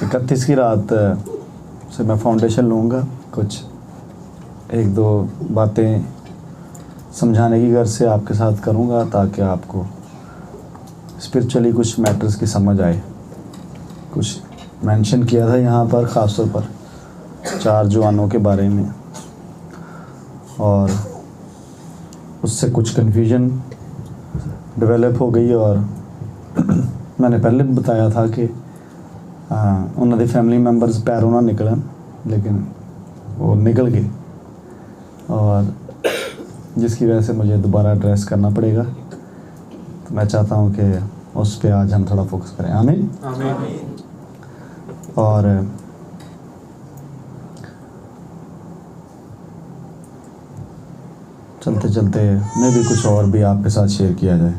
31 की रात से मैं फाउंडेशन लूँगा, कुछ एक दो बातें समझाने की गर्ज से आपके साथ करूँगा ताकि आपको स्पिरिचुअली कुछ मैटर्स की समझ आए। कुछ मेंशन किया था यहाँ पर ख़ास तौर पर 4 जवानों के बारे में, और उससे कुछ कन्फ्यूजन डेवलप हो गई। और मैंने पहले भी बताया था कि उन्होंने फैमिली मेम्बर्स पैरों ना निकलन, लेकिन वो निकल गए, और जिसकी वजह से मुझे दोबारा एड्रेस करना पड़ेगा। तो मैं चाहता हूँ कि उस पे आज हम थोड़ा फोकस करें। आमीन। और चलते चलते मैं भी कुछ और भी आपके साथ शेयर किया जाए।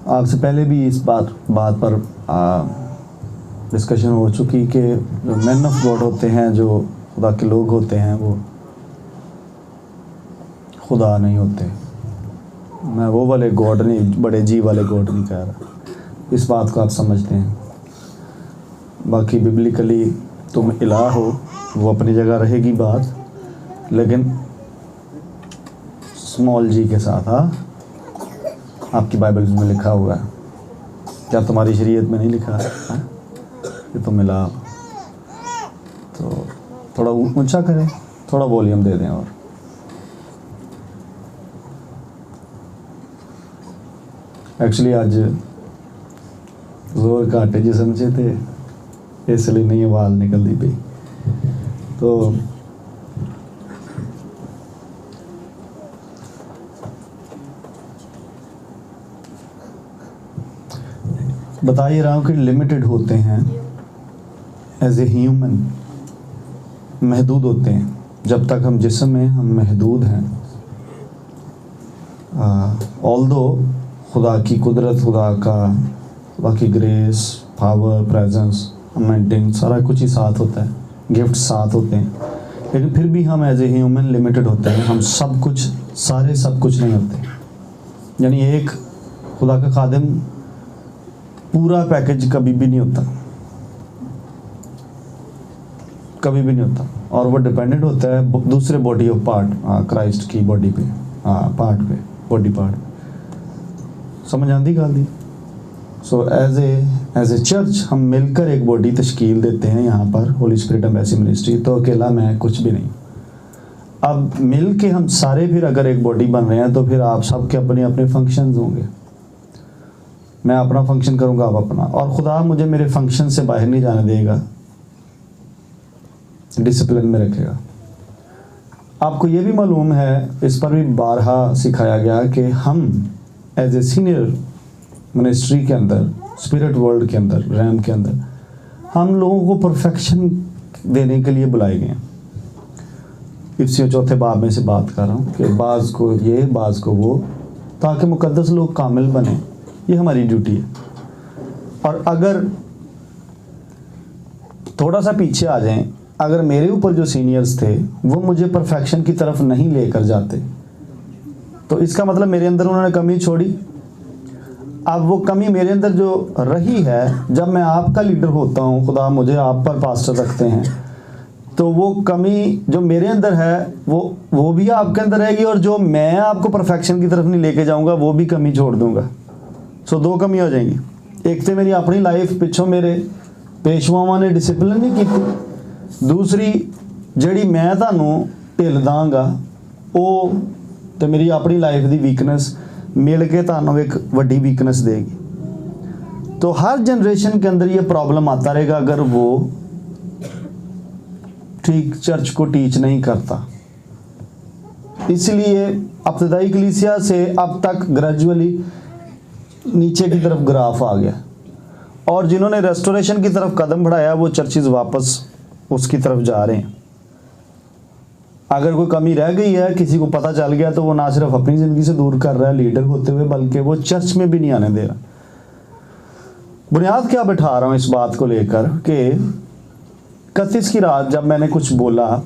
आपसे पहले भी इस बात पर डिस्कशन हो चुकी कि जो मैन ऑफ गॉड होते हैं, जो खुदा के लोग होते हैं, वो खुदा नहीं होते। मैं वो वाले गॉड नहीं, बड़े जी वाले गॉड नहीं कह रहा। इस बात को आप समझते हैं। बाकी बिब्लिकली तुम इलाह हो, वो अपनी जगह रहेगी बात, लेकिन स्मॉल जी के साथ। हाँ, आपकी बाइबल में लिखा हुआ है, क्या तुम्हारी शरीयत में नहीं लिखा है कि तुम इलाह? तो थोड़ा ऊंचा करें, थोड़ा वॉल्यूम दे दें। और एक्चुअली आज जोर काटे जी समझे थे, इसलिए नहीं आवाज़ निकल दी भाई। तो बता ही रहा हूँ कि लिमिटेड होते हैं एज ए ह्यूमन, महदूद होते हैं। जब तक हम जिस्म में हम महदूद हैं। ऑल्दो खुदा की कुदरत, खुदा की ग्रेस, पावर, प्रेजेंस, अमेंटिंग सारा कुछ ही साथ होता है, गिफ्ट साथ होते हैं, लेकिन फिर भी हम एज ए ह्यूमन लिमिटेड होते हैं। हम सब कुछ, सारे सब कुछ नहीं होते। यानी एक खुदा का खादिम पूरा पैकेज कभी भी नहीं होता, कभी भी नहीं होता। और वो डिपेंडेंट होता है दूसरे बॉडी ऑफ पार्ट, क्राइस्ट की बॉडी पे, पार्ट पे, बॉडी पार्ट। समझ आती गल दी? सो एज ए चर्च हम मिलकर एक बॉडी तश्कील देते हैं यहाँ पर, होली स्पिरिट एम्बेसी मिनिस्ट्री। तो अकेला मैं कुछ भी नहीं। अब मिल के हम सारे फिर अगर एक बॉडी बन रहे हैं, तो फिर आप सब के अपने अपने फंक्शंस होंगे। मैं अपना फंक्शन करूँगा, आप अपना, और खुदा मुझे मेरे फंक्शन से बाहर नहीं जाने देगा, डिसिप्लिन में रखेगा। आपको ये भी मालूम है, इस पर भी बारहा सिखाया गया कि हम एज ए सीनियर मिनिस्ट्री के अंदर, स्पिरिट वर्ल्ड के अंदर, रैम के अंदर, हम लोगों को परफेक्शन देने के लिए बुलाए गए हैं। इफ्सियों 4 बाब में से बात कर रहा हूँ कि बाज़ को ये, बाज़ को वो, ताकि मुकद्दस लोग कामिल बने। ये हमारी ड्यूटी है। और अगर थोड़ा सा पीछे आ जाएं, अगर मेरे ऊपर जो सीनियर्स थे वो मुझे परफेक्शन की तरफ नहीं लेकर जाते, तो इसका मतलब मेरे अंदर उन्होंने कमी छोड़ी। अब वो कमी मेरे अंदर जो रही है, जब मैं आपका लीडर होता हूँ, खुदा मुझे आप पर पास्टर रखते हैं, तो वो कमी जो मेरे अंदर है वो भी आपके अंदर रहेगी, और जो मैं आपको परफेक्शन की तरफ नहीं लेके जाऊँगा वो भी कमी छोड़ दूँगा। सो 2 कमी हो जाएंगी। एक तो मेरी अपनी लाइफ पिछों मेरे पेशवावां ने डिसिप्लिन नहीं की, दूसरी जड़ी मैं तानू ढिल दांगा वो तो मेरी अपनी लाइफ की वीकनेस मिल के तानू एक वड्डी वीकनेस देगी। तो हर जनरेशन के अंदर ये प्रॉब्लम आता रहेगा अगर वो ठीक चर्च को टीच नहीं करता। इसलिए अब्तदाई कलीसिया से अब तक ग्रेजुअली नीचे की तरफ ग्राफ आ गया, और जिन्होंने रेस्टोरेशन की तरफ कदम बढ़ाया वो चर्चेस वापस उसकी तरफ जा रहे हैं। अगर कोई कमी रह गई है, किसी को पता चल गया, तो वो ना सिर्फ अपनी ज़िंदगी से दूर कर रहा है लीडर होते हुए, बल्कि वो चर्च में भी नहीं आने दे रहा। बुनियाद क्या बैठा रहा हूँ इस बात को लेकर कि 31 की रात जब मैंने कुछ बोला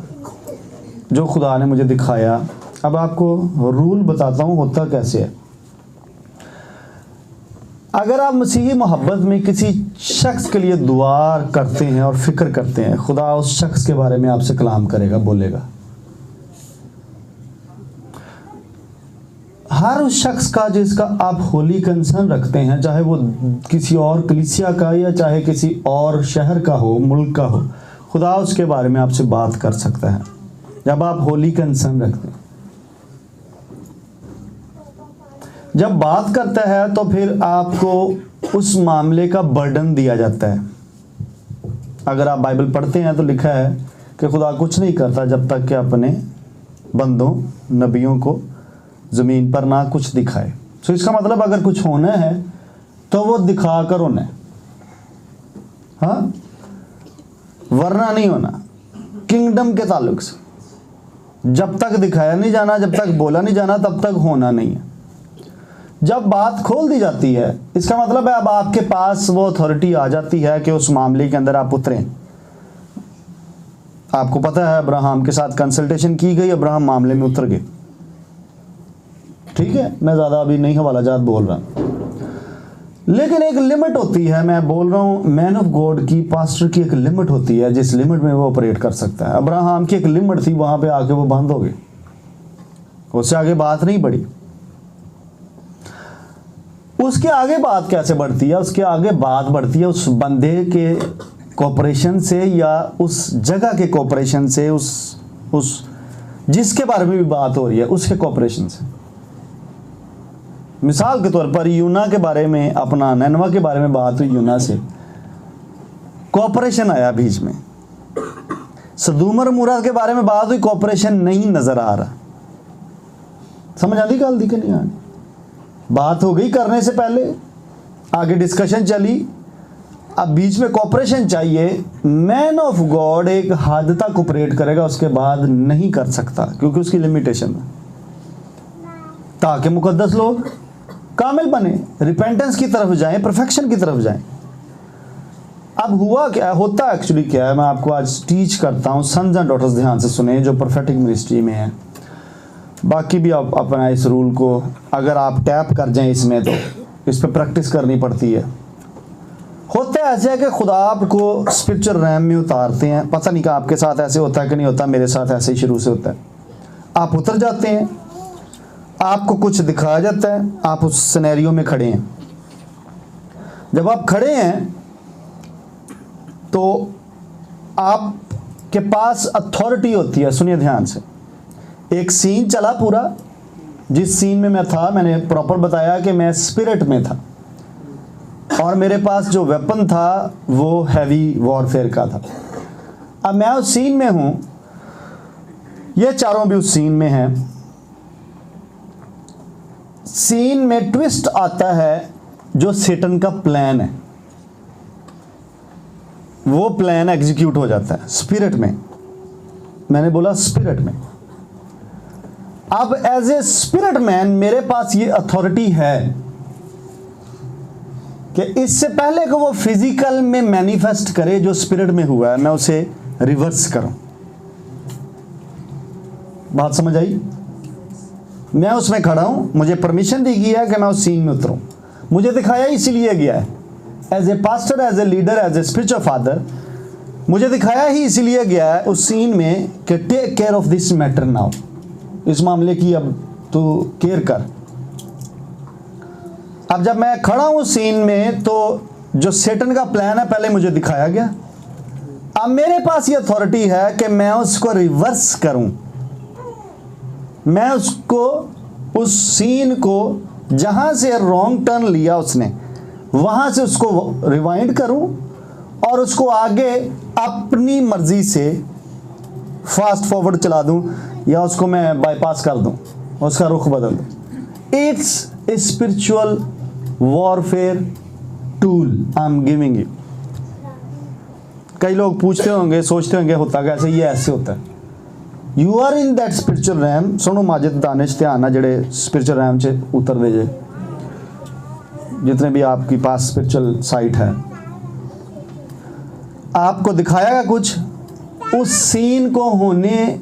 जो खुदा ने मुझे दिखाया, अब आपको रूल बताता हूँ होता कैसे है। अगर आप मसीही मोहब्बत में किसी शख्स के लिए दुआ करते हैं और फिक्र करते हैं, खुदा उस शख्स के बारे में आपसे कलाम करेगा, बोलेगा। हर उस शख्स का जिसका आप होली कंसर्न रखते हैं, चाहे वो किसी और कलीसिया का या चाहे किसी और शहर का हो, मुल्क का हो, खुदा उसके बारे में आपसे बात कर सकता है जब आप होली कंसर्न रखते हैं। जब बात करता है तो फिर आपको उस मामले का बर्डन दिया जाता है। अगर आप बाइबल पढ़ते हैं तो लिखा है कि खुदा कुछ नहीं करता जब तक कि अपने बंदों नबियों को ज़मीन पर ना कुछ दिखाए। तो इसका मतलब अगर कुछ होना है तो वो दिखा कर होना है, हाँ, वरना नहीं होना। किंगडम के ताल्लुक से जब तक दिखाया नहीं जाना, जब तक बोला नहीं जाना, तब तक होना नहीं है। जब बात खोल दी जाती है, इसका मतलब है अब आपके पास वो अथॉरिटी आ जाती है कि उस मामले के अंदर आप उतरें। आपको पता है अब्राहम के साथ कंसल्टेशन की गई, अब्राहम मामले में उतर गए। ठीक है, मैं ज़्यादा अभी नहीं हवालाजात बोल रहा, लेकिन एक लिमिट होती है। मैं बोल रहा हूँ मैन ऑफ गॉड की, पास्टर की एक लिमिट होती है जिस लिमिट में वो ऑपरेट कर सकता है। अब्राहम की एक लिमिट थी, वहाँ पे आके वो बंद हो गई, उससे आगे बात नहीं बढ़ी। उसके आगे बात कैसे बढ़ती है? उसके आगे बात बढ़ती है उस बंदे के कोऑपरेशन से या उस जगह के कोऑपरेशन से, उस जिसके बारे में भी बात हो रही है उसके कोऑपरेशन से। मिसाल के तौर पर यूना के बारे में, अपना नैनवा के बारे में बात हुई, यूना से कोऑपरेशन आया बीच में। सदूम और मूरा के बारे में बात हुई, कोऑपरेशन नहीं नजर आ रहा। समझ आती गल दी कि नहीं आती? बात हो गई करने से पहले, आगे डिस्कशन चली, अब बीच में कोऑपरेशन चाहिए। मैन ऑफ गॉड एक हद तक ऑपरेट करेगा, उसके बाद नहीं कर सकता क्योंकि उसकी लिमिटेशन है, ताकि मुकद्दस लोग कामिल बने, रिपेंटेंस की तरफ जाएं, परफेक्शन की तरफ जाएं। अब हुआ क्या होता एक्चुअली क्या है, मैं आपको आज टीच करता हूँ। सन्स एंड डॉटर्स ध्यान से सुने जो प्रोफेटिक मिनिस्ट्री में है। बाकी भी आप अपना इस रूल को अगर आप टैप कर जाएं इसमें, तो इस पर प्रैक्टिस करनी पड़ती है। होता है ऐसे है कि खुदा आपको स्पिरिचुअल रैम में उतारते हैं। पता नहीं कि आपके साथ ऐसे होता है कि नहीं होता, मेरे साथ ऐसे ही शुरू से होता है। आप उतर जाते हैं, आपको कुछ दिखाया जाता है, आप उस सिनेरियो में खड़े हैं। जब आप खड़े हैं तो आपके पास अथॉरिटी होती है। सुनिए ध्यान से, एक सीन चला पूरा, जिस सीन में मैं था, मैंने प्रॉपर बताया कि मैं स्पिरिट में था और मेरे पास जो वेपन था वो हैवी वॉरफेयर का था। अब मैं उस सीन में हूं, ये चारों भी उस सीन में हैं। सीन में ट्विस्ट आता है, जो सेटन का प्लान है वो प्लान एग्जीक्यूट हो जाता है स्पिरिट में। मैंने बोला स्पिरिट में। अब एज ए स्पिरिट मैन मेरे पास ये अथॉरिटी है कि इससे पहले कि वो फिजिकल में मैनिफेस्ट करे जो स्पिरिट में हुआ है, मैं उसे रिवर्स करूं। बात समझ आई? मैं उसमें खड़ा हूं, मुझे परमिशन दी गई है कि मैं उस सीन में उतरूं। मुझे दिखाया इसीलिए गया है, as a pastor, as a leader, as a spiritual father, मुझे दिखाया ही इसीलिए गया है उस सीन में कि take care of this matter now, इस मामले की अब तू केयर कर। अब जब मैं खड़ा हूं सीन में तो जो सेटन का प्लान है पहले मुझे दिखाया गया। अब मेरे पास ये अथॉरिटी है कि मैं उसको रिवर्स करूं, मैं उसको, उस सीन को जहां से रॉन्ग टर्न लिया उसने, वहां से उसको रिवाइंड करूं और उसको आगे अपनी मर्जी से फास्ट फॉरवर्ड चला दूं या उसको मैं बाईपास कर दूं, उसका रुख बदल दूं। It's a spiritual warfare tool I am giving you. कई लोग पूछते होंगे, सोचते होंगे होता कैसे, ये ऐसे होता है। You are in that spiritual realm. सुनो माजिद दानिश, ध्यान ना जेड़े स्पिरिचुअल रैम से उतर दे जे, जितने भी आपके पास स्पिरिचुअल साइट है, आपको दिखाएगा कुछ, उस सीन को होने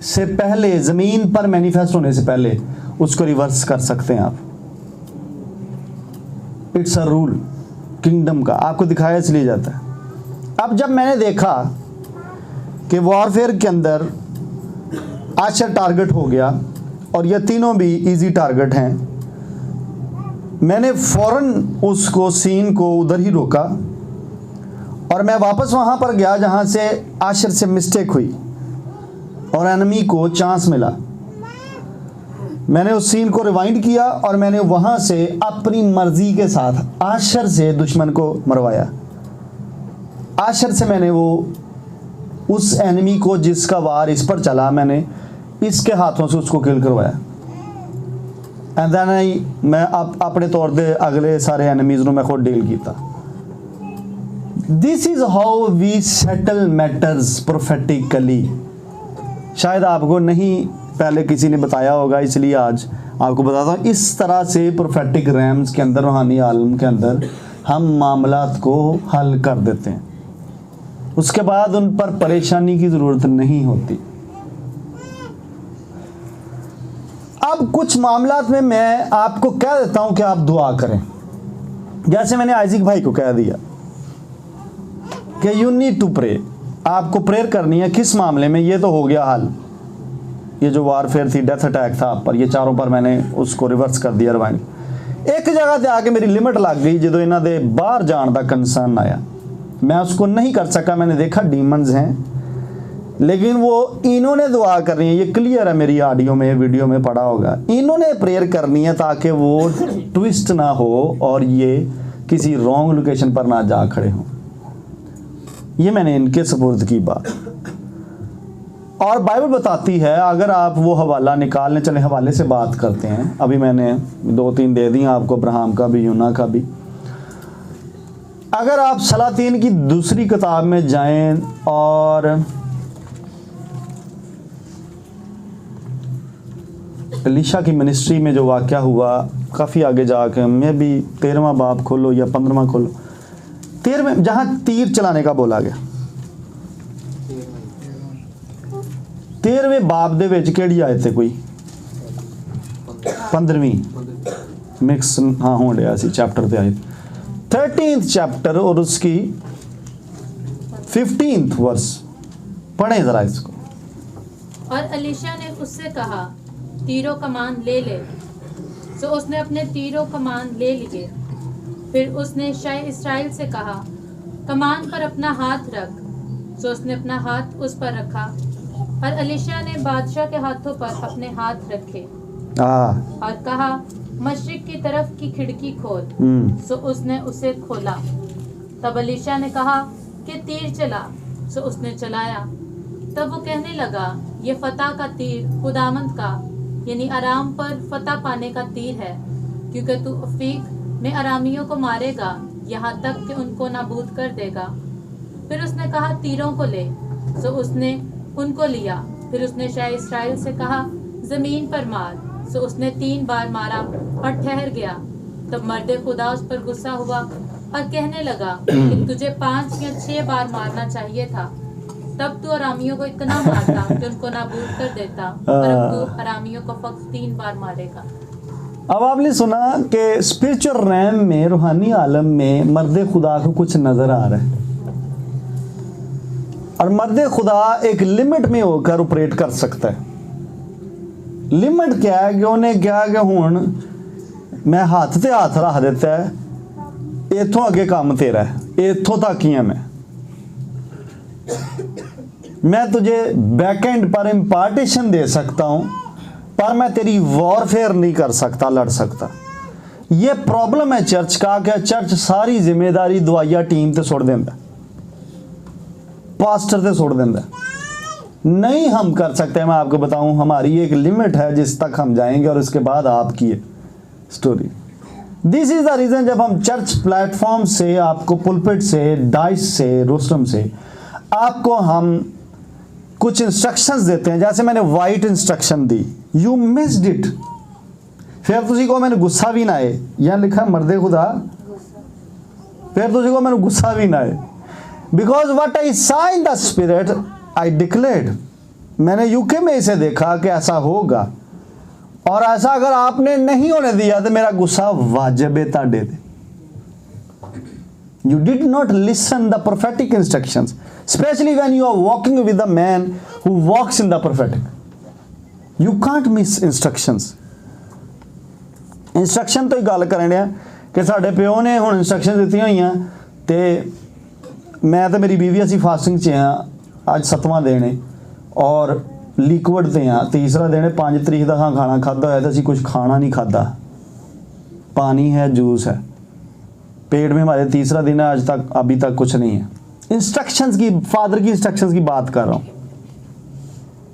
से पहले, जमीन पर मैनिफेस्ट होने से पहले उसको रिवर्स कर सकते हैं आप। इट्स अ रूल किंगडम का, आपको दिखाया इसलिए जाता है। अब जब मैंने देखा कि वॉरफेयर के अंदर आशर टारगेट हो गया और ये तीनों भी इजी टारगेट हैं, मैंने फौरन उसको सीन को उधर ही रोका और मैं वापस वहाँ पर गया जहाँ से आशर से मिस्टेक हुई और एनिमी को चांस मिला। मैंने उस सीन को रिवाइंड किया और मैंने वहाँ से अपनी मर्जी के साथ आशर से दुश्मन को मरवाया। आशर से मैंने वो उस एनिमी को जिसका वार इस पर चला, मैंने इसके हाथों से उसको किल करवाया। एंड देन मैं अपने तौर पे अगले सारे एनिमीज़ ਨੂੰ मैं खुद डील किया। This is how we settle matters prophetically. शायद आपको नहीं पहले किसी ने बताया होगा, इसलिए आज आपको बताता हूँ। इस तरह से प्रोफेटिक रैम्स के अंदर, रूहानी आलम के अंदर हम मामलात को हल कर देते हैं। उसके बाद उन पर परेशानी की ज़रूरत नहीं होती। अब कुछ मामलात में मैं आपको कह देता हूं कि आप दुआ करें, जैसे मैंने आइजिक भाई को कह दिया कि यू नीड टू प्रे, आपको प्रेयर करनी है। किस मामले में? ये तो हो गया हल, ये जो वारफेयर थी, डेथ अटैक था आप पर, ये चारों पर मैंने उसको रिवर्स कर दिया रिवाइंड। एक जगह ते आके मेरी लिमिट लग गई, जो इन्हों दे बाहर जाने का कंसर्न आया, मैं उसको नहीं कर सका। मैंने देखा डीमंस हैं, लेकिन वो इन्होंने दुआ करनी है। ये क्लियर है, मेरी ऑडियो में वीडियो में पड़ा होगा। इन्होंने प्रेयर करनी है ताकि वो ट्विस्ट ना हो और ये किसी रॉन्ग लोकेशन पर ना जा खड़े हों। ये मैंने इनके सपुर्द की बात। और बाइबल बताती है, अगर आप वो हवाला निकालने चले, हवाले से बात करते हैं। अभी मैंने 2-3 दे दी आपको, अब्राहम का भी, यूना का भी। अगर आप सलातीन की दूसरी किताब में जाएं और एलीशा की मिनिस्ट्री में जो वाक़या हुआ, काफ़ी आगे जाके, मैं भी 13वां बाब खोलो या 15वां खोलो, 13वें, जहाँ तीर चलाने का बोला गया, 13वें बाब दे विच केड़ी आयत है? कोई 15वीं मिक्स हाँ हो रहा सी चैप्टर ते आयत 13th चैप्टर और उसकी 15th वर्स पढ़े जरा इसको। और एलीशा ने उससे कहा, तीरों कमान ले ले। सो उसने अपने तीरों कमान ले लिए। फिर उसने शाह इस्राएल से कहा, कमान पर अपना हाथ रख। सो उसने अपना हाथ उस पर रखा और एलीशा ने बादशाह के हाथों पर अपने हाथ रखे और कहा, मशरिक की तरफ की खिड़की खोल। सो उसने उसे खोला। तब एलीशा ने कहा कि तीर चला। सो उसने चलाया। तब वो कहने लगा, ये फतह का तीर खुदावंद का, यानी आराम पर फतह पाने का तीर है, क्योंकि तू अफीक में अरामियों को मारेगा, यहाँ तक कि उनको नाबूद कर देगा। फिर उसने कहा, तीरों को ले। सो उसने उनको लिया। फिर उसने शाह इस्राएल से कहा, जमीन पर मार। सो उसने 3 बार मारा और ठहर गया। तब मर्द खुदा उस पर गुस्सा हुआ और कहने लगा कि तुझे 5 या 6 बार मारना चाहिए था, तब तू अरामियों को इतना मारता कि उनको नाबूद कर देता, पर अब तू अरामियों को फक्त 3 बार मारेगा। अब आपने सुना कि स्पिरिचुअल रैम में, रूहानी आलम में मर्द खुदा को कुछ नजर आ रहा है और मर्द खुदा एक लिमिट में होकर ऑपरेट कर सकता है। लिमिट क्या है कि उन्हें क्या कि हुण मैं हाथ ते हाथ रख देता है, इथों अगे काम तेरा है, इथों तक ही है मैं तुझे बैकएंड पर इम्पार्टेशन दे सकता हूं, पर मैं तेरी वॉरफेयर नहीं कर सकता, लड़ सकता। ये प्रॉब्लम है चर्च का, क्या चर्च सारी जिम्मेदारी दवाइया टीम ते सुट देंदा, पास्टर ते सुट देंदा। नहीं हम कर सकते। मैं आपको बताऊं, हमारी एक लिमिट है जिस तक हम जाएंगे और उसके बाद आपकी है story. This is the reason जब हम चर्च प्लेटफॉर्म से, आपको पुलपिट से, डाइस से, रोस्टम से आपको हम कुछ इंस्ट्रक्शंस देते हैं, जैसे मैंने white instruction the, you missed it. फिर तुझी को मैंने गुस्सा भी ना आए, यहाँ लिखा मर्दे खुदा, फिर तुझी को मैंने गुस्सा भी ना आए, बिकॉज वट आई सा in the spirit I declared. मैंने यूके में इसे देखा कि ऐसा होगा, और ऐसा अगर आपने नहीं होने दिया तो मेरा गुस्सा वाजिब है ताड़े दे। You did not listen the prophetic instructions, especially when you are walking with a man who walks in the prophetic. You can't miss instructions. Instruction ਤੋਂ ਹੀ ਗੱਲ ਕਰਨ ਡਿਆ ਕਿ ਸਾਡੇ ਪਿਓ ਨੇ ਹੁਣ ਇੰਸਟਰਕਸ਼ਨ ਦਿੱਤੀਆਂ ਹੋਈਆਂ ਤੇ ਮੈਂ ਤੇ ਮੇਰੀ ਬੀਵੀ ਅਸੀਂ ਫਾਸਟਿੰਗ 'ਚ ਹਾਂ, ਅੱਜ 7ਵਾਂ ਦਿਨ ਹੈ ਔਰ ਲਿਕਵਿਡ ਤੇ ਹਾਂ, ਤੀਸਰਾ ਦਿਨ ਹੈ, 5 ਤਰੀਕ ਦਾ ਖਾਣਾ ਖਾਧਾ ਹੋਇਆ ਤੇ ਅਸੀਂ कुछ खाना नहीं खाधा, पानी है, जूस है, पेट में हमारे तीसरा दिन है, आज तक अभी तक कुछ नहीं है। इंस्ट्रक्शंस की, फादर की इंस्ट्रक्शंस की बात कर रहा हूँ।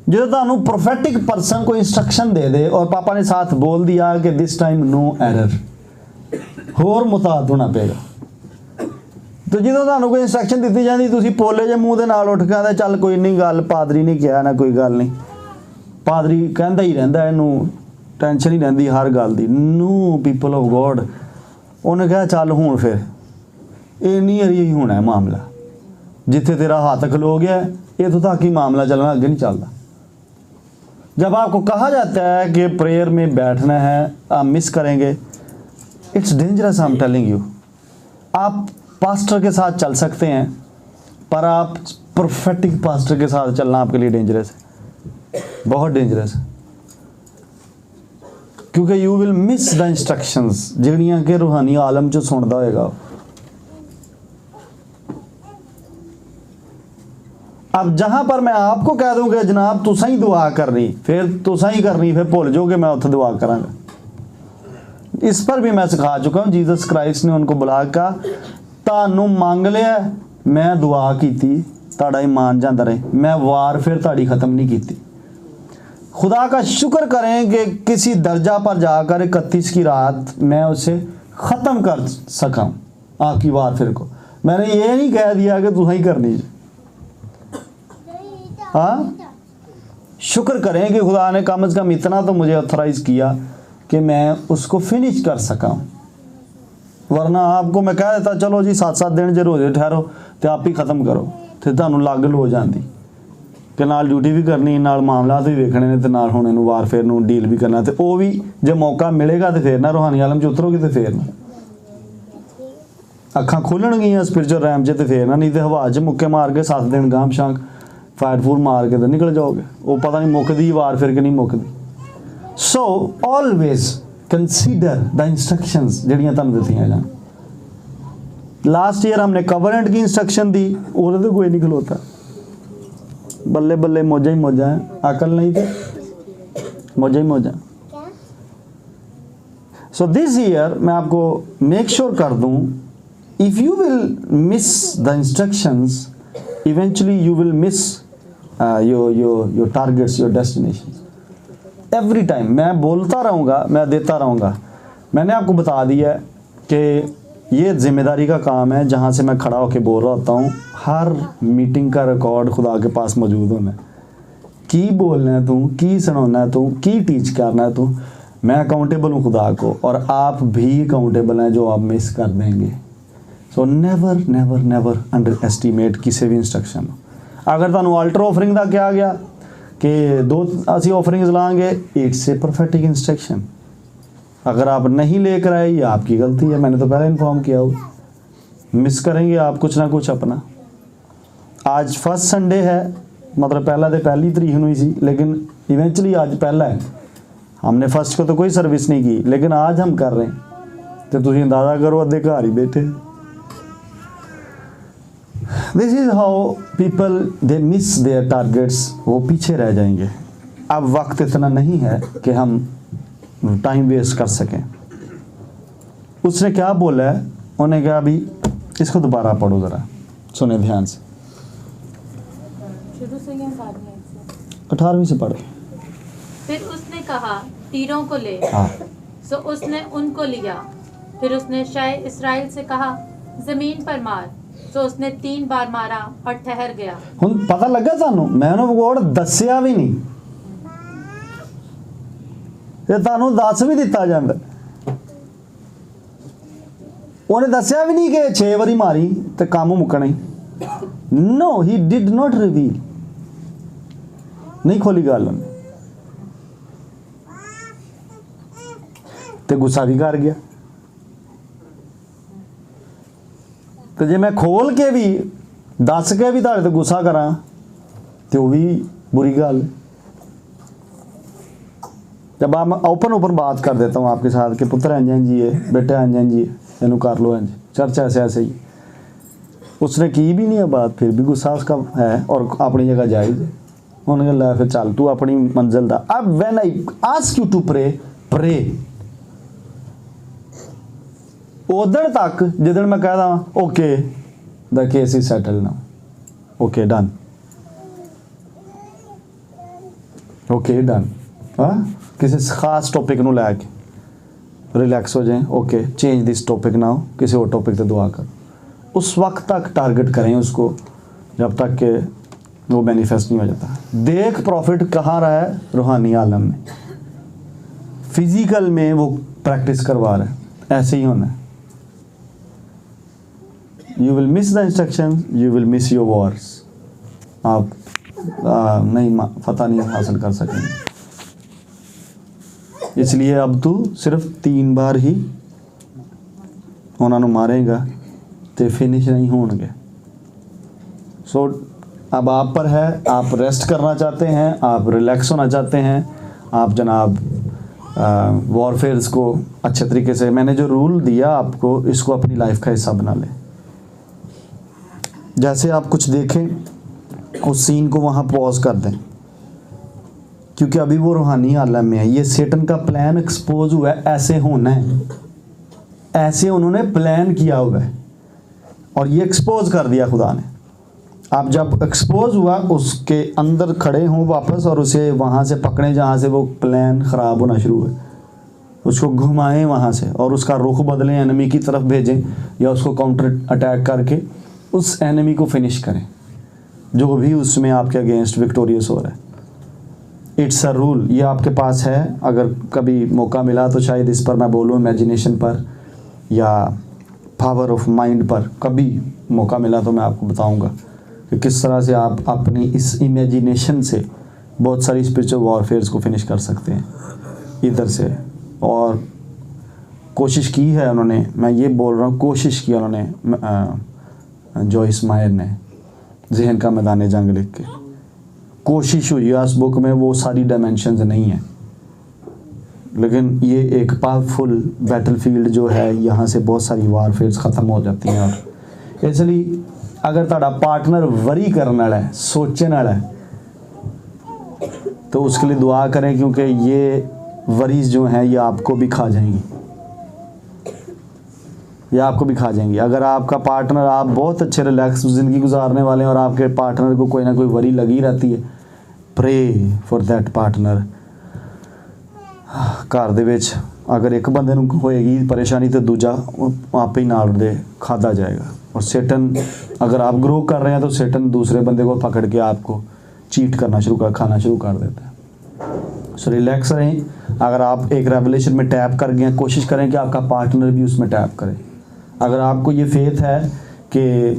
जो ਤੁਹਾਨੂੰ प्रोफेटिक पर्सन को इंस्ट्रक्शन दे दे और पापा ने साथ बोल दिया कि दिस टाइम नो एरर, होर मुताद होना पेगा। तो जो ਤੁਹਾਨੂੰ कोई इंस्ट्रक्शन दी जाती तुसी पोले जे मूँह दे नाल उठ के आंदे चल कोई नहीं गल, पादरी ने कहा ना कोई गल नहीं, पादरी कहता ही रहिंदा, इहनूं टेंशन ही रहिंदी हर गल दी। नो पीपल ऑफ गॉड, उन्हें कहा चल हुण फिर ये नहीं अरी ही होना है मामला, जिथे तेरा हाथ खलो गया इतों तक ही मामला चलना, अगे नहीं चलता। जब आपको कहा जाता है कि प्रेयर में बैठना है, आप मिस करेंगे, it's dangerous, I am telling you. आप पास्टर के साथ चल सकते हैं पर आप प्रोफेटिक पास्टर के साथ चलना आपके लिए डेंजरस है, बहुत डेंजरस है, क्योंकि you will miss the instructions जिहड़ियां कि रूहानी आलम च सुनदा होएगा। अब जहां पर मैं आपको कह दूं कि जनाब तुसा ही दुआ करनी, फिर तुसा ही करनी, फिर भुल जाओगे मैं उत्थे दुआ करांगा। इस पर भी मैं सिखा चुका हूं। जीसस क्राइस्ट ने उनको बुला कहा तानू मंग लिया, मैं दुआ कीती, ताड़ा ईमान जांदा रहे, मैं वार फिर ताड़ी खत्म नहीं कीती। खुदा का शुक्र करें कि किसी दर्जा पर जाकर 31 की रात मैं उसे ख़त्म कर सका आपकी वार फिर को। मैंने ये नहीं कह दिया कि तुम ही करनी। हाँ, शुक्र करें कि खुदा ने कम से कम इतना तो मुझे ऑथराइज़ किया कि मैं उसको फिनिश कर सका। वरना आपको मैं कह देता चलो जी 7-7 दिन जे रोजे ठहरो तो आप ही ख़त्म करो, तो तुहानूं लागल हो जाती कि नाल ड्यूटी भी करनी, नाल मामलात भी वेखने ने, ते नाल हुण इहनूं वारफेयर नूं डील भी करना। तो वो भी जे मौका मिलेगा तो फिर ना रूहानी आलम च उतरोगे तो फिर ना अखां खुलणगियां स्पिरिचुअल रैम च, तो फिर ना, नहीं तो हवा च मुक्के मार के 7 दिन गांह शांग फायर फूर मार के तो निकल जाओगे। वो पता नहीं मुकदी वार फिर कि नहीं मुकदी। So always consider the instructions जिहड़ियां तुहानूं दित्तियां जाण। लास्ट ईयर हमने कवरेंट की इंस्ट्रक्शन दी, उहदे तो कोई नहीं खलोता, बल्ले बल्ले मौजा ही मौजा है, अकल नहीं तो मौजा ही मौजा। सो दिस ईयर मैं आपको मेक श्योर कर दूं, if you will miss the instructions eventually you will miss your targets, your destination. Every time मैं बोलता रहूँगा, मैं देता रहूँगा। मैंने आपको बता दिया कि ये जिम्मेदारी का काम है, जहाँ से मैं खड़ा होकर बोल रहा होता हूँ, हर मीटिंग का रिकॉर्ड खुदा के पास मौजूद होना है। की बोलना है तू, की सुनाना है तू, की टीच करना है तू, मैं अकाउंटेबल हूँ खुदा को, और आप भी अकाउंटेबल हैं जो आप मिस कर देंगे। So never never never under estimate किसी भी इंस्ट्रक्शन। अगर तुहानूं अल्टर ऑफरिंग का क्या गया कि 2 असी ऑफरिंग्स लाएंगे, इट्स ए परफेक्ट इंस्ट्रक्शन। अगर आप नहीं लेकर आए, ये आपकी गलती है, मैंने तो पहले इन्फॉर्म किया हो। मिस करेंगे आप कुछ ना कुछ अपना। आज फर्स्ट संडे है, मतलब पहला तो 1 तरीक हुई सी, लेकिन इवेंचुअली आज पहला है। हमने फर्स्ट को तो कोई सर्विस नहीं की, लेकिन आज हम कर रहे हैं, तो तुम अंदाज़ा करो अद्धे घर ही बैठे। This is how people they miss their targets, वो पीछे रह जाएंगे। अब वक्त इतना नहीं है कि हम टाइम वेस्ट कर सकें। उसने क्या बोला है, उन्हें कहा अभी इसको दोबारा पढ़ो ज़रा, सुने ध्यान से, शुरू से या बाद में से? 18वीं से पढ़ो। फिर उसने कहा तीरों को ले। हाँ, सो उसने उनको लिया। फिर उसने शाय इस्राएल से कहा जमीन पर मार। सो उसने 3 बार मारा और ठहर गया। हुण पता लगा तुहानूं, मैं उन्होंने कोड दस्सिया भी नहीं, ते तुहानूं दस भी दिता जांदा। उन्हें दस्सिया भी नहीं कि 6 बारी मारी ते काम मुकना ही। No, he did not reveal, नहीं खोली गल उन्हें, ते गुस्सा भी कर गया। तो जे मैं खोल के भी दस के भी तुहाडे ते गुस्सा करा तो भी बुरी गल। जब आप ओपन बात कर देता हूँ आपके साथ कि पुत्र इंजन जी है, बेटा इंजन जी इनू कर लो इंज, चर्च ऐसे ऐसे ही, उसने की भी नहीं है बात, फिर भी गुस्सा उसका है और अपनी जगह जायज़ है। उन्होंने कहा फिर चल तू अपनी मंजिल दा। अब when I ask you to pray, pray उधर तक जिदन मैं कहता okay the case is settle now, okay done, okay done. हाँ किसी खास टॉपिक नू लैके रिलैक्स हो जाए, okay change this topic now, किसी और टॉपिक से दुआ कर। उस वक्त तक टारगेट करें उसको जब तक कि वो मैनिफेस्ट नहीं हो जाता। देख प्रॉफिट कहाँ रहा है, रूहानी आलम में, फिजिकल में वो प्रैक्टिस करवा रहा है। ऐसे ही होना है। You will miss the instruction, you will miss your Wars. आप नहीं फतह नहीं हासिल कर सकेंगे। इसलिए अब तू सिर्फ 3 बार ही उन्होंने मारेगा तो फिनिश नहीं होंगे। सो अब आप पर है, आप रेस्ट करना चाहते हैं, आप रिलैक्स होना चाहते हैं, आप जनाब वॉरफेयर्स को अच्छे तरीके से, मैंने जो रूल दिया आपको इसको अपनी लाइफ का हिस्सा बना लें। जैसे आप कुछ देखें उस सीन को वहाँ पॉज कर दें, क्योंकि अभी वो रूहानी आलम में है। ये सेटन का प्लान एक्सपोज हुआ है, ऐसे होना है, ऐसे उन्होंने प्लान किया हुआ है और ये एक्सपोज कर दिया खुदा ने। आप जब एक्सपोज हुआ उसके अंदर खड़े हों वापस और उसे वहाँ से पकड़ें जहाँ से वो प्लान ख़राब होना शुरू है, उसको घुमाएं वहाँ से और उसका रुख बदलें, एनिमी की तरफ भेजें या उसको काउंटर अटैक करके उस एनिमी को फिनिश करें जो भी उसमें आपके अगेंस्ट विक्टोरियस हो रहा है। इट्स अ रूल, ये आपके पास है। अगर कभी मौका मिला तो शायद इस पर मैं बोलूँ, इमेजिनेशन पर या पावर ऑफ माइंड पर कभी मौका मिला तो मैं आपको बताऊंगा कि किस तरह से आप अपनी इस इमेजिनेशन से बहुत सारी स्पिरिचुअल वॉरफेयर्स को फिनिश कर सकते हैं इधर से। और कोशिश की है उन्होंने, मैं ये बोल रहा हूँ, कोशिश की उन्होंने जॉइस मायर ने ज़हन का मैदान जंग लिख के, कोशिश हुई है। उस बुक में वो सारी डायमेंशंस नहीं है, लेकिन ये एक पावरफुल बैटलफील्ड जो है, यहाँ से बहुत सारी वारफेयर्स ख़त्म हो जाती हैं। और इसलिए अगर तुहाडा पार्टनर वरी करने वाला है, सोचने वाला है, तो उसके लिए दुआ करें, क्योंकि ये वरीज जो हैं ये आपको भी खा जाएंगी, ये आपको भी खा जाएंगी। अगर आपका पार्टनर, आप बहुत अच्छे रिलैक्स ज़िंदगी गुजारने वाले हैं और आपके पार्टनर को कोई ना कोई वरी लगी रहती है, प्रे फॉर दैट पार्टनर। घर दे विच अगर एक बंदे नूं होएगी परेशानी तो दूजा आप ही नाल दे खादा जाएगा। और सेटन, अगर आप ग्रो कर रहे हैं तो सेटन दूसरे बंदे को पकड़ के आपको चीट करना खाना शुरू कर देता है। सो रिलैक्स रहें। अगर आप एक रेवलेशन में टैप कर गए, कोशिश करें कि आपका पार्टनर भी उसमें टैप करे। अगर आपको ये फेथ है कि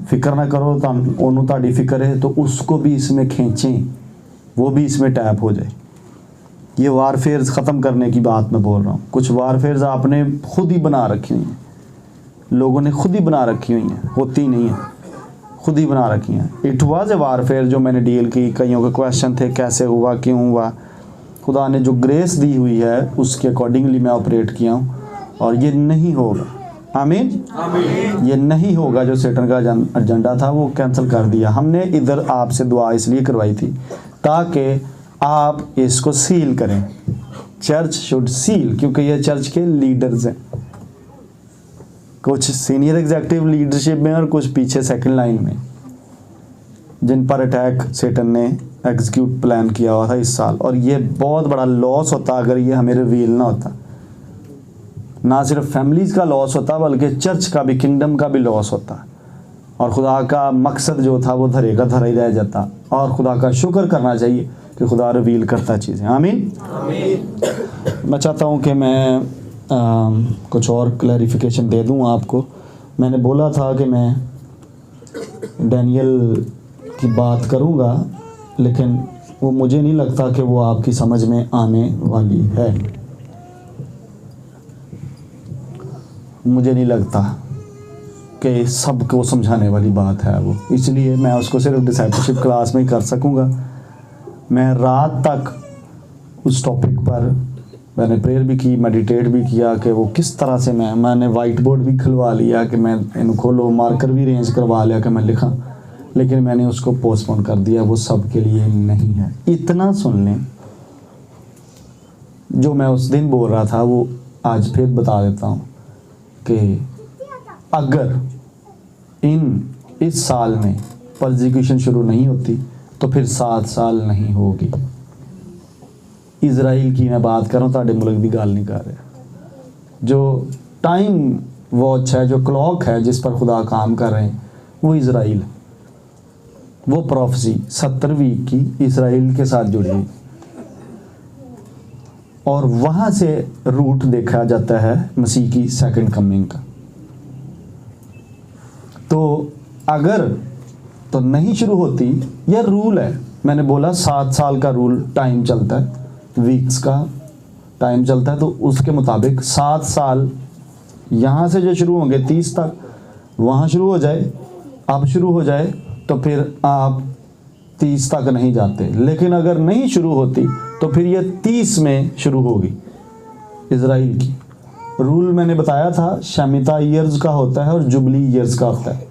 फिक्र ना करो, तो उन्होंने ताड़ी फिक्र है, तो उसको भी इसमें खींचें, वो भी इसमें टैप हो जाए। ये वारफेयर्स ख़त्म करने की बात मैं बोल रहा हूँ। कुछ वारफेयर्स आपने खुद ही बना रखी हुई हैं, लोगों ने खुद ही बना रखी हुई हैं, होती नहीं है, खुद ही बना रखी हैं। इट वाज ए वारफेयर जो मैंने डील की। कईयों के क्वेश्चन थे कैसे हुआ, क्यों हुआ। खुदा ने जो ग्रेस दी हुई है उसके अकॉर्डिंगली मैं ऑपरेट किया हूँ, और ये नहीं होगा। आमीन, ये नहीं होगा। जो सेटन का एजेंडा था वो कैंसिल कर दिया। हमने इधर आपसे दुआ इसलिए करवाई थी ताकि आप इसको सील करें। चर्च शुड सील, क्योंकि ये चर्च के लीडर्स हैं, कुछ सीनियर एग्जीक्यूटिव लीडरशिप में और कुछ पीछे सेकंड लाइन में, जिन पर अटैक सेटन ने एग्जीक्यूट प्लान किया हुआ था इस साल। और ये बहुत बड़ा लॉस होता अगर ये हमें रिवील ना होता। ना सिर्फ फैमिलीज़ का लॉस होता बल्कि चर्च का भी, किंगडम का भी लॉस होता, और खुदा का मकसद जो था वो धरे का धरा ही रह जाता। और खुदा का शुक्र करना चाहिए कि खुदा रिवील करता चीज़ें। आमीन। मैं चाहता हूँ कि मैं कुछ और क्लैरिफिकेशन दे दूँ आपको। मैंने बोला था कि मैं डैनियल की बात करूँगा, लेकिन वो मुझे नहीं लगता कि वो आपकी समझ में आने वाली है, मुझे नहीं लगता। कि सबको समझाने वाली बात है वो, इसलिए मैं उसको सिर्फ डिसाइपलशिप क्लास में ही कर सकूँगा। मैं रात तक उस टॉपिक पर मैंने प्रेयर भी की, मेडिटेट भी किया कि वो किस तरह से मैंने वाइट बोर्ड भी खुलवा लिया कि मैं इन खोलो, मार्कर भी अरेंज करवा लिया कि मैं लिखा, लेकिन मैंने उसको पोस्टपोन कर दिया। वो सब के लिए नहीं है। इतना सुन लें, जो मैं उस दिन बोल रहा था वो आज फिर बता देता हूँ कि अगर इस साल में परसिक्यूशन शुरू नहीं होती तो फिर 7 साल नहीं होगी। इज़राइल की मैं बात कर रहा हूँ, ताड़े मुल्क की गल नहीं कर रहा। जो टाइम वॉच है, जो क्लॉक है जिस पर खुदा काम कर रहे हैं, वो इज़राइल है। वो प्रोफेसी 70 वीक की इज़राइल के साथ जुड़ी हुई, और वहाँ से रूट देखा जाता है मसीह की सेकंड कमिंग का। तो अगर तो नहीं शुरू होती, यह रूल है, मैंने बोला 7 साल का रूल टाइम चलता है, वीक्स का टाइम चलता है, तो उसके मुताबिक 7 साल यहाँ से जो शुरू होंगे 30 तक, वहाँ शुरू हो जाए, अब शुरू हो जाए तो फिर आप 30 तक नहीं जाते। लेकिन अगर नहीं शुरू होती तो फिर ये 30 में शुरू होगी। इज़राइल की रूल मैंने बताया था, शमीता ईयर्स का होता है और जुबली ईयर्स का होता है।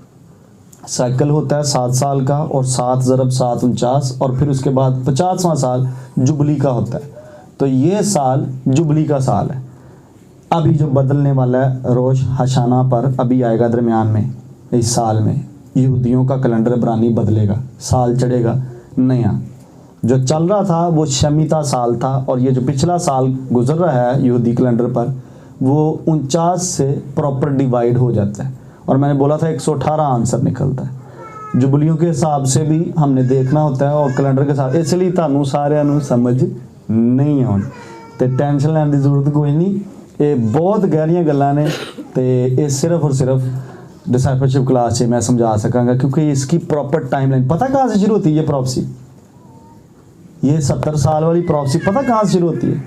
साइकिल होता है 7 साल का, और 7 × 7 49, और फिर उसके बाद 50वां साल जुबली का होता है। तो ये साल जुबली का साल है। अभी जो बदलने वाला है रोश हशाना पर अभी आएगा दरमियान में, इस साल में यहूदियों का कैलेंडर इब्रानी बदलेगा, साल चढ़ेगा नया। जो चल रहा था वो शमीता साल था, और ये जो पिछला साल गुजर रहा है यहूदी कैलेंडर पर, वो 49 से प्रॉपर डिवाइड हो जाता है। और मैंने बोला था 118 आंसर निकलता है। जुबलियों के हिसाब से भी हमने देखना होता है, और कैलेंडर के साथ, इसलिए तुहानू सारिਆਂ ਨੂੰ समझ नहीं आउंदी ते टेंशन लैण दी जरूरत कोई नहीं। ये बहुत गहरियां गल्लां ने, ते ये सिर्फ और सिर्फ डिसाइपलशिप क्लास से मैं समझा सकांगा, क्योंकि इसकी प्रॉपर टाइमलाइन पता कहाँ से शुरू होती है। ये प्रॉफेसी, ये 70 साल वाली प्रॉफेसी पता कहाँ से शुरू होती है।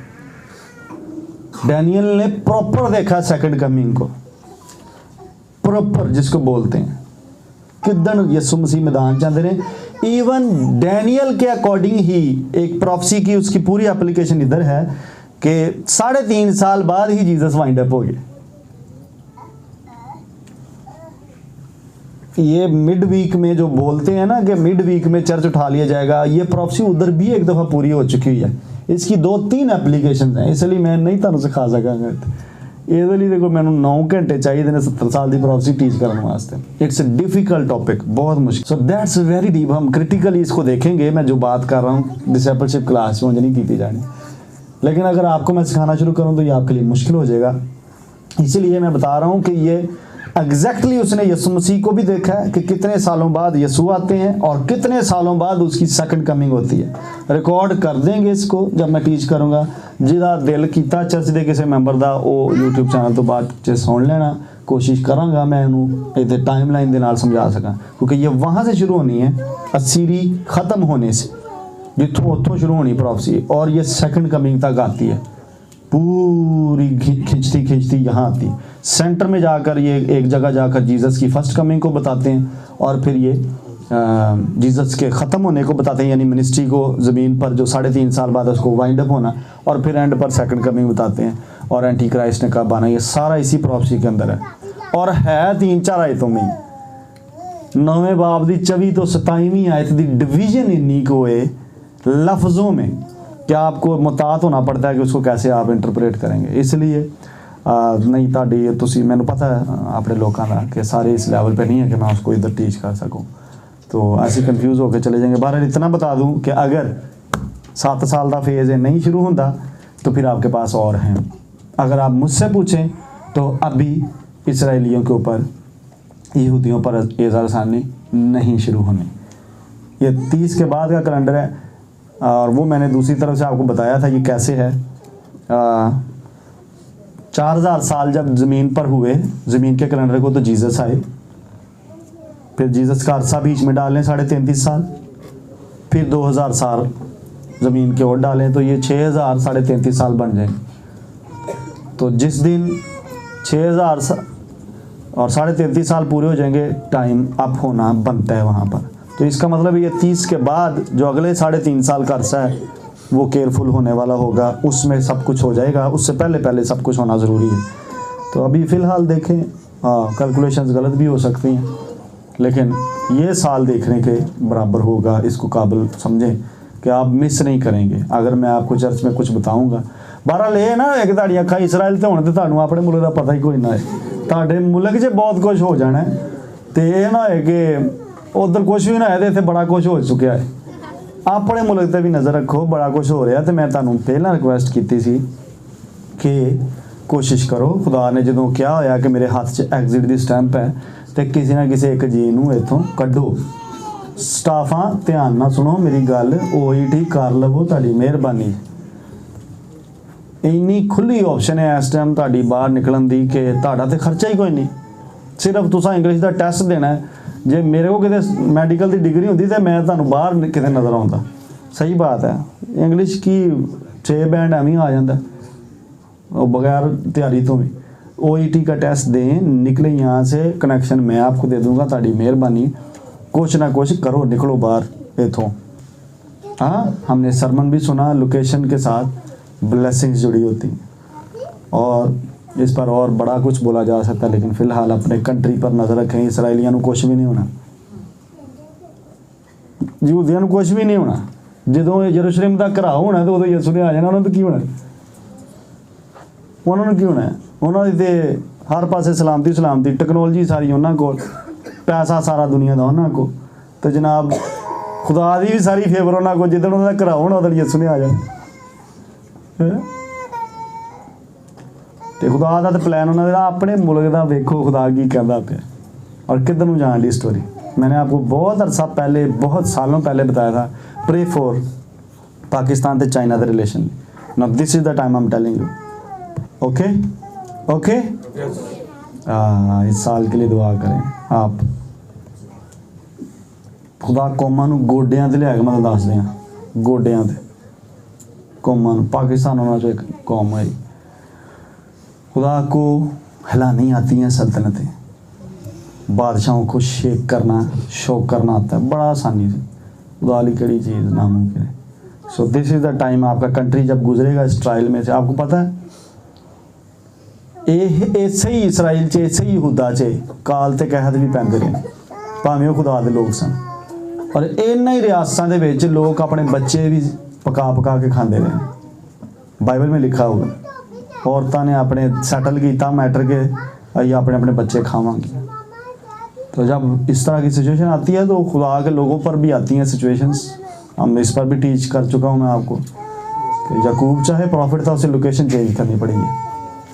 डैनियल ने प्रॉपर देखा सेकंड कमिंग को, प्रॉपर जिसको बोलते हैं, किदन यसु मसीह मैदान चाहते हैं। इवन डैनियल के अकॉर्डिंग ही एक प्रॉफेसी की उसकी पूरी एप्लीकेशन इधर है कि 3.5 साल बाद ही जीसस वाइंड अप हो गए। ये मिड वीक में जो बोलते हैं ना कि मिड वीक में चर्च उठा लिया जाएगा, ये प्रॉफेसी उधर भी एक दफ़ा पूरी हो चुकी हुई है। इसकी 2-3 एप्लीकेशन हैं, इसलिए मैं नहीं तुहानू सिखा सकांगा। ਇਹਦੇ ਲਈ देखो मैंने 9 घंटे चाहिए ने 70 साल की प्रॉफेसी टीच करने वास्ते। इट्स ए डिफिकल्ट टॉपिक, बहुत मुश्किल। So that's very deep. हम क्रिटिकली इसको देखेंगे। मैं जो बात कर रहा हूँ डिसाइपलशिप क्लास में नहीं की जानी, लेकिन अगर आपको मैं सिखाना शुरू करूँ तो ये आपके लिए मुश्किल हो जाएगा। इसीलिए मैं बता रहा हूँ कि ये एग्जैक्टली उसने यसु मसीह को भी देखा है कि कितने सालों बाद यसु आते हैं और कितने सालों बाद उसकी सेकंड कमिंग होती है। रिकॉर्ड कर देंगे इसको जब मैं टीच करूँगा। जिहदा दिल कीता चर्च के किसी मैंबर का वो यूट्यूब चैनल तो बाद च सुन लेना। कोशिश करांगा मैं इन्हूं इहदे टाइमलाइन दे नाल समझा सकां, क्योंकि ये वहाँ से शुरू होनी है, असीरी ख़त्म होने से, जितों उत्थों शुरू होनी प्रॉफेसी, और ये सेकंड कमिंग तक आती है पूरी खिंचती यहाँ आती। सेंटर में जाकर ये एक जगह जाकर जीसस की फर्स्ट कमिंग को बताते हैं, और फिर ये जीसस के ख़त्म होने को बताते हैं, यानी मिनिस्ट्री को ज़मीन पर जो 3.5 साल बाद उसको वाइंड अप होना, और फिर एंड पर सेकंड कमिंग बताते हैं और एंटी क्राइस्ट ने कब आना। ये सारा इसी प्रॉफेसी के अंदर है, और है 3-4 आयतों में। 9वें बाब की 24 तो 27वीं आयत की डिवीजन इन्नी को होए लफ्ज़ों में, क्या आपको मुतात होना पड़ता है कि उसको कैसे आप इंटरप्रेट करेंगे। इसलिए नहीं ताड़ी तुसी मैंने पता है अपने लोगों का कि सारे इस लेवल पे नहीं है कि मैं उसको इधर टीच कर सकूं, तो ऐसे कंफ्यूज होकर चले जाएंगे। बहरहाल इतना बता दूं कि अगर 7 साल का फेज़ नहीं शुरू होता तो फिर आपके पास और हैं। अगर आप मुझसे पूछें तो अभी इसराइलियों के ऊपर, यहूदियों पर एज़ार आसानी नहीं शुरू होनी। ये 30 के बाद का कैलेंडर है, और वो मैंने दूसरी तरफ से आपको बताया था ये कैसे है। 4000 साल जब ज़मीन पर हुए, ज़मीन के कैलेंडर को, तो जीसस आए, फिर जीसस का अरसा बीच में डालें 33.5 साल, फिर 2000 साल ज़मीन के और डालें, तो ये 6000 33.5 साल बन जाए। तो जिस दिन 6000 और 33.5 साल पूरे हो जाएंगे, टाइम अप होना बनता है वहाँ पर। तो इसका मतलब ये 30 के बाद जो अगले 3.5 साल का अरसा है वो केयरफुल होने वाला होगा, उसमें सब कुछ हो जाएगा। उससे पहले पहले सब कुछ होना ज़रूरी है। तो अभी फ़िलहाल देखें, कैलकुलेशंस गलत भी हो सकती हैं, लेकिन ये साल देखने के बराबर होगा। इसको काबिल समझें कि आप मिस नहीं करेंगे। अगर मैं आपको चर्च में कुछ बताऊंगा, बहरहाल ये ना एक ਤੁਹਾਡੀ ਅੱਖਾਂ इजराइल ਤੇ ਹੁਣ ਤੇ ਤੁਹਾਨੂੰ ਆਪਣੇ ਮੁਲਕ ਦਾ ਪਤਾ ਹੀ ਕੋਈ ਨਾ ਹੈ, ਤੁਹਾਡੇ ਮੁਲਕ 'ਚ ਬਹੁਤ ਕੁਝ ਹੋ ਜਾਣਾ ਹੈ ਤੇ ਇਹ ਨਾ ਹੋਏ ਕਿ ਉਧਰ ਕੁਝ ਵੀ ਨਾ ਹੈ ਤੇ ਇੱਥੇ ਬੜਾ ਕੁਝ ਹੋ ਚੁੱਕਿਆ ਹੈ। ਆਪਣੇ ਮੁਲਕ ਤੇ ਵੀ ਨਜ਼ਰ ਰੱਖੋ, ਬੜਾ ਕੁਝ ਹੋ ਰਿਹਾ। ਤੇ ਮੈਂ ਤੁਹਾਨੂੰ ਪਹਿਲਾਂ ਰਿਕੁਐਸਟ ਕੀਤੀ ਸੀ ਕਿ ਕੋਸ਼ਿਸ਼ ਕਰੋ। ਖੁਦਾ ਨੇ ਜਦੋਂ ਕਿਹਾ ਹੋਇਆ ਕਿ ਮੇਰੇ ਹੱਥ 'ਚ ਐਗਜ਼ਿਟ ਦੀ ਸਟੈਂਪ ਹੈ ਤੇ ਕਿਸੇ ਨਾ ਕਿਸੇ ਇੱਕ ਜੀ ਨੂੰ ਇੱਥੋਂ ਕੱਢੋ। ਸਟਾਫਾਂ ਧਿਆਨ ਨਾਲ ਸੁਣੋ ਮੇਰੀ ਗੱਲ, OET ਕਰ ਲਵੋ, ਤੁਹਾਡੀ ਮਿਹਰਬਾਨੀ। ਇੰਨੀ ਖੁੱਲੀ ਆਪਸ਼ਨ ਹੈ ਇਸ ਟਾਈਮ ਤੁਹਾਡੀ ਬਾਹਰ ਨਿਕਲਣ ਦੀ ਕਿ ਤੁਹਾਡਾ ਤੇ ਖਰਚਾ ਹੀ ਕੋਈ ਨਹੀਂ। ਸਿਰਫ ਤੁਸੀਂ ਇੰਗਲਿਸ਼ ਦਾ ਟੈਸਟ ਦੇਣਾ ਹੈ। ਜੇ ਮੇਰੇ ਕੋਲ ਕਿਤੇ ਮੈਡੀਕਲ ਦੀ ਡਿਗਰੀ ਹੁੰਦੀ ਤਾਂ ਮੈਂ ਤੁਹਾਨੂੰ ਬਾਹਰ ਕਿਤੇ ਨਜ਼ਰ ਆਉਂਦਾ। ਸਹੀ ਬਾਤ ਹੈ, ਇੰਗਲਿਸ਼ ਕੀ 6 बैंड ਐਵੇਂ ਆ ਜਾਂਦਾ और बगैर तैयारी तो भी। OET का टेस्ट दें, निकले यहाँ से, कनेक्शन मैं आपको दे दूँगा, ताड़ी मेहरबानी। कुछ ना कुछ करो, निकलो बाहर इथों। हाँ, हमने सरमन भी सुना, लोकेशन के साथ ब्लेसिंग्स जुड़ी होती और इस पर और बड़ा कुछ बोला जा सकता है, लेकिन फ़िलहाल अपने कंट्री पर नज़र रखें। इसराइलियों को कुछ भी नहीं होना, यहूदियों को कुछ भी नहीं होना। जो यरूशलेम का घरा होना तो उदों यसू ने आ जाना, उन्होंने तो की होना, उन्होंने की होना है। उन्होंने तो हर पासे सलामती सलामती, टैक्नोलॉजी सारी उन्होंने को, पैसा सारा दुनिया का उन्होंने को, तो जनाब खुदा की भी सारी फेवर उन्होंने को। जिदन उन्होंने घरा होना उदन यसू ने आ जाना। तो खुदा का तो प्लान उन्होंने अपने मुल्क का वेखो खुदा की कहता पे और किधर नूं जान दी स्टोरी। मैंने आपको बहुत अरसा पहले, बहुत सालों पहले बताया था, प्रे फॉर पाकिस्तान तो चाइना के relation. Now this is the time I am telling you. Okay okay, इस साल के लिए दुआ करें आप। खुदा कौमां नूं गोडियां ते लिया के मैं दस दियां, गोडियां ते कौमां नूं। पाकिस्तान उन्हां चों एक कौम है। खुदा को हिलानी आती हैं सल्तनतें, बादशाहों को शेक करना, शोक करना आता है बड़ा आसानी से। खुदा वाली कड़ी चीज़ नामुमकिन है। So this is the time. आपका कंट्री जब गुजरेगा इस ट्रायल में से, आपको पता है इसे ही इसराइल च, इसे ही यहूदा च काल ते कहत भी पैंदे रहे, भावें वो खुदा दे लोग सन। और इन्हां ही रियासतां दे विच लोग अपने बच्चे भी पका पका के खांदे रहे। बाइबल में लिखा होगा, औरतां ने अपने सैटल किया मैटर के ये अपने अपने बच्चे खावांगी। तो जब इस तरह की सिचुएशन आती है तो खुदा के लोगों पर भी आती हैं सिचुएशंस। हम इस पर भी टीच कर चुका हूँ मैं आपको कि याकूब चाहे प्रॉफिट था, उसे लोकेशन चेंज करनी पड़ेगी।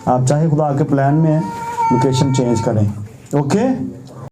आप चाहे खुदा के प्लान में लोकेशन चेंज करें। ओके।